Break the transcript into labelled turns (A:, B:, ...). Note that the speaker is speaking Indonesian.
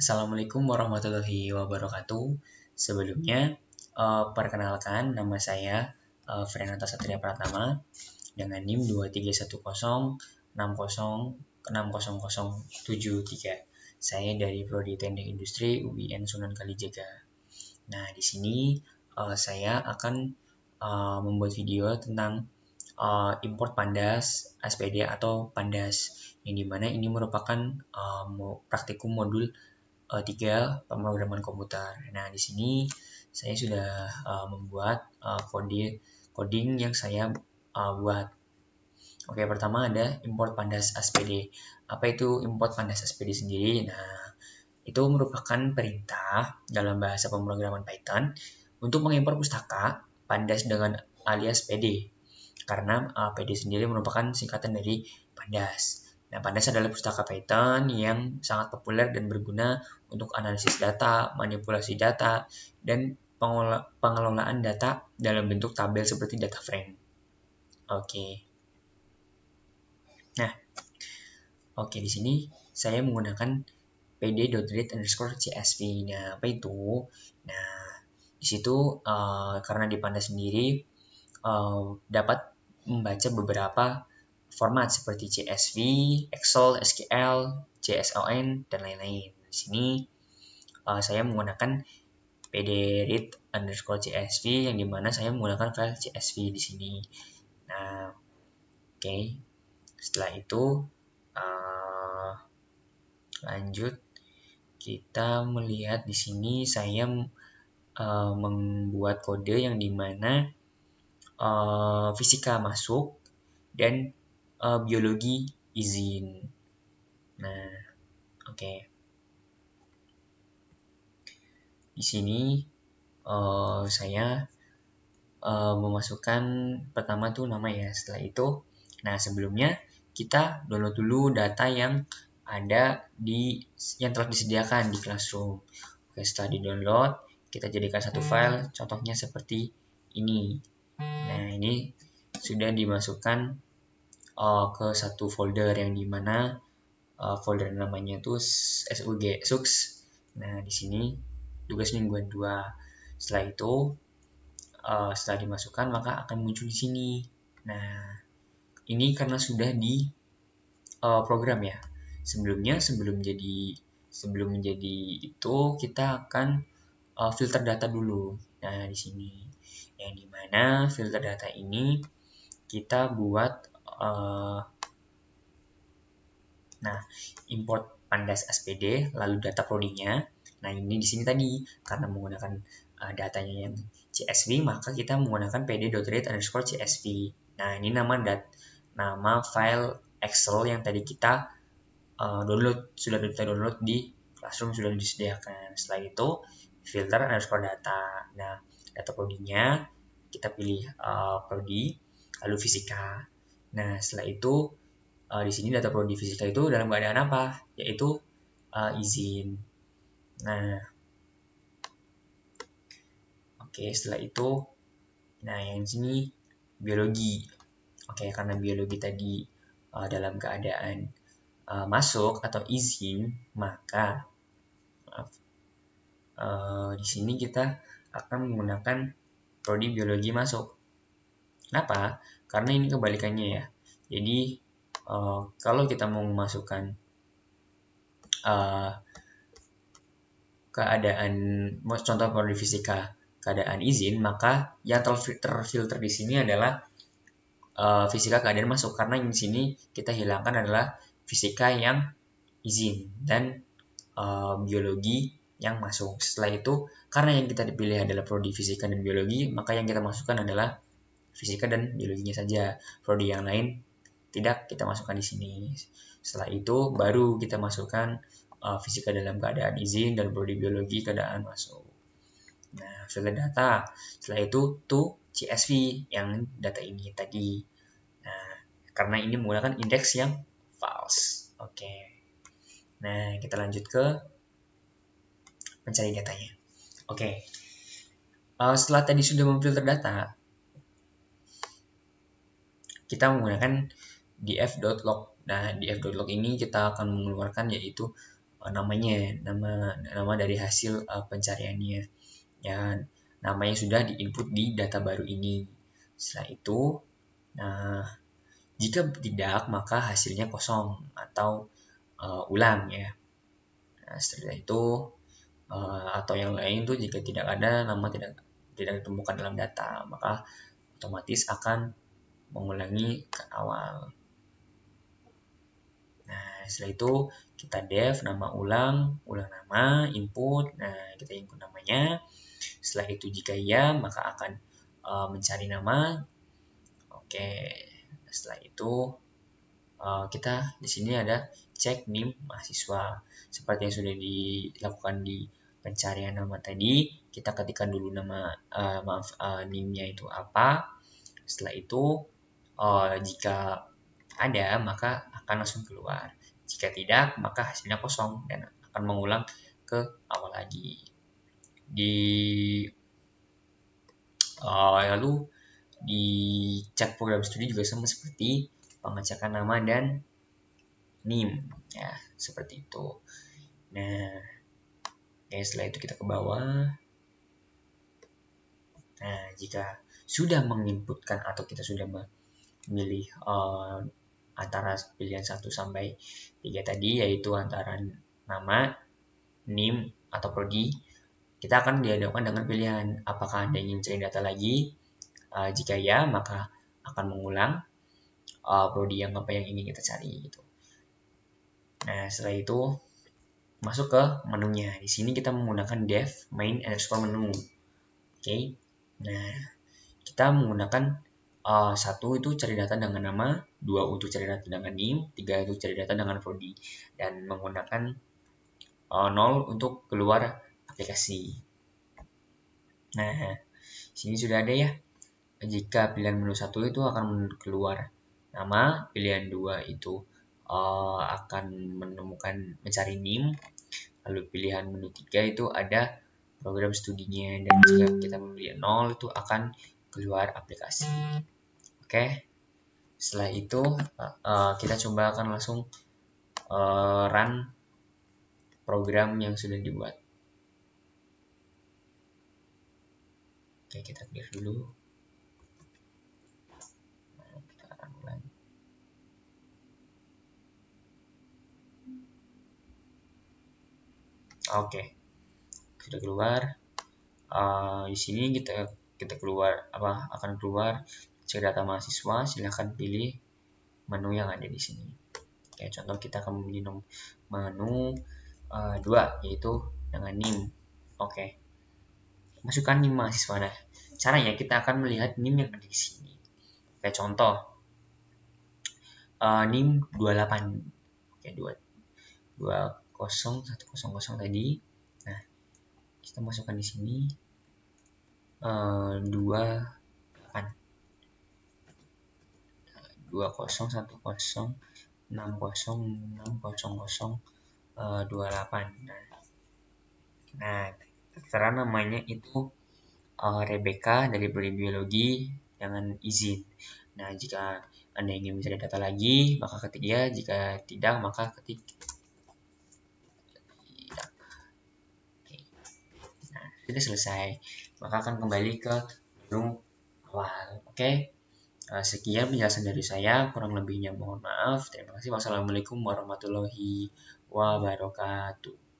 A: Assalamualaikum warahmatullahi wabarakatuh. Sebelumnya, perkenalkan nama saya Frenata Satria Pratama dengan NIM 2310606073. Saya dari Prodi Teknik Industri UIN Sunan Kalijaga. Nah, di sini saya akan membuat video tentang import Pandas SPD atau Pandas, yang dimana ini merupakan praktikum modul 3 pemrograman komputer. Nah, di sini saya sudah membuat coding yang saya buat. Oke, pertama ada import Pandas SPD. Apa itu import Pandas SPD sendiri? Nah, itu merupakan perintah dalam bahasa pemrograman Python untuk mengimpor pustaka Pandas dengan alias PD. Karena PD sendiri merupakan singkatan dari Pandas. Nah, Pandas adalah pustaka Python yang sangat populer dan berguna untuk analisis data, manipulasi data, dan pengelolaan data dalam bentuk tabel seperti data frame. Oke. Nah, di sini saya menggunakan pd.read_csv. Nah, apa itu? Nah, di situ karena di Pandas sendiri dapat membaca beberapa format seperti CSV, Excel, SQL, JSON, dan lain-lain. Di sini saya menggunakan pd_read_csv yang dimana saya menggunakan file CSV di sini. Nah, oke. Setelah itu lanjut kita melihat di sini saya membuat kode yang dimana fisika masuk dan biologi izin. Nah, oke. Di sini saya memasukkan pertama tuh nama ya. Setelah itu, nah sebelumnya kita download dulu data yang ada yang telah disediakan di Classroom. Oke, setelah di-download, kita jadikan satu file, contohnya seperti ini. Nah, ini sudah dimasukkan ke satu folder yang dimana folder namanya itu SUG SUX. Nah, di sini tugas mingguan 2. Setelah itu setelah dimasukkan maka akan muncul di sini. Nah, ini karena sudah di program ya. Sebelum menjadi itu kita akan filter data dulu. Nah, di sini yang dimana filter data ini kita buat import Pandas SPD lalu data prodinya. Nah, ini di sini tadi karena menggunakan datanya yang CSV maka kita menggunakan pd.read_csv. Nah, ini nama file Excel yang tadi kita sudah kita download di Classroom, sudah disediakan. Setelah itu filter underscore data. Nah, data prodinya kita pilih prodi lalu fisika. Nah, setelah itu di sini data prodi fisika itu dalam keadaan apa? Yaitu izin. Nah, oke, setelah itu yang sini biologi. Oke, karena biologi tadi dalam keadaan masuk atau izin, maka di sini kita akan menggunakan prodi biologi masuk. Kenapa? Karena ini kebalikannya ya. Jadi kalau kita mau memasukkan keadaan contoh prodi fisika keadaan izin, maka yang terfilter di sini adalah fisika keadaan masuk, karena di sini kita hilangkan adalah fisika yang izin dan biologi yang masuk. Setelah itu, karena yang kita dipilih adalah prodi fisika dan biologi, maka yang kita masukkan adalah fisika dan biologinya saja. Prodi yang lain tidak kita masukkan di sini. Setelah itu baru kita masukkan fisika dalam keadaan izin dan prodi biologi keadaan masuk. Nah, filter data. Setelah itu CSV yang data ini tadi. Nah, karena ini menggunakan indeks yang false. Oke. Nah, kita lanjut ke mencari datanya. Oke. Setelah tadi sudah memfilter data, kita menggunakan df.log. Nah, df.log ini kita akan mengeluarkan yaitu nama dari hasil pencariannya. Dan namanya sudah diinput di data baru ini. Setelah itu, nah jika tidak maka hasilnya kosong atau ulang ya. Nah, setelah itu atau yang lain tuh jika tidak ada nama tidak ditemukan dalam data maka otomatis akan mengulangi ke awal. Nah, setelah itu kita def nama ulang nama, input. Nah, kita input namanya. Setelah itu jika iya, maka akan mencari nama. Oke. Setelah itu kita di sini ada cek NIM mahasiswa. Seperti yang sudah dilakukan di pencarian nama tadi, kita ketikkan dulu nama NIM-nya itu apa. Setelah itu jika ada maka akan langsung keluar. Jika tidak maka hasilnya kosong dan akan mengulang ke awal lagi. Lalu di chat program studi juga sama seperti pengecekan nama dan NIM ya seperti itu. Nah, setelah itu kita ke bawah. Nah, jika sudah menginputkan atau kita sudah memilih antara pilihan 1 sampai 3 tadi, yaitu antara nama, NIM, atau prodi, kita akan dihadapkan dengan pilihan apakah Anda ingin mencari data lagi. Jika ya, maka akan mengulang prodi yang apa yang ingin kita cari gitu. Nah, setelah itu masuk ke menunya. Di sini kita menggunakan dev main underscore menu. Oke. Nah, kita menggunakan 1 itu cari data dengan nama, 2 untuk cari data dengan NIM, 3 untuk cari data dengan prodi, dan menggunakan 0 untuk keluar aplikasi. Nah, sini sudah ada ya. Jika pilihan menu 1 itu akan keluar nama, pilihan 2 itu akan mencari NIM, lalu pilihan menu 3 itu ada program studinya, dan jika kita memilih 0 itu akan keluar aplikasi. Oke. Setelah itu kita coba akan langsung run program yang sudah dibuat. Oke, kita clear dulu. Kita run ulang. Oke, sudah keluar. Di sini kita keluar akan keluar cek data mahasiswa. Silahkan pilih menu yang ada di sini. Oke, contoh kita akan memilih menu 2 yaitu dengan NIM. Oke, masukkan NIM mahasiswa. Nah, caranya kita akan melihat NIM yang ada di sini. Oke, contoh NIM 28. Oke, 20100 tadi. Nah, kita masukkan di sini 28 20106028. Nah, tertera namanya itu Rebecca dari prodi biologi dengan izin. Nah, jika Anda ingin mencari data lagi, maka ketik ya. Jika tidak, maka ketik tidak. Nah, sudah selesai. Maka akan kembali ke menu awal. Oke. Sekian penjelasan dari saya. Kurang lebihnya mohon maaf. Terima kasih. Wassalamualaikum warahmatullahi wabarakatuh.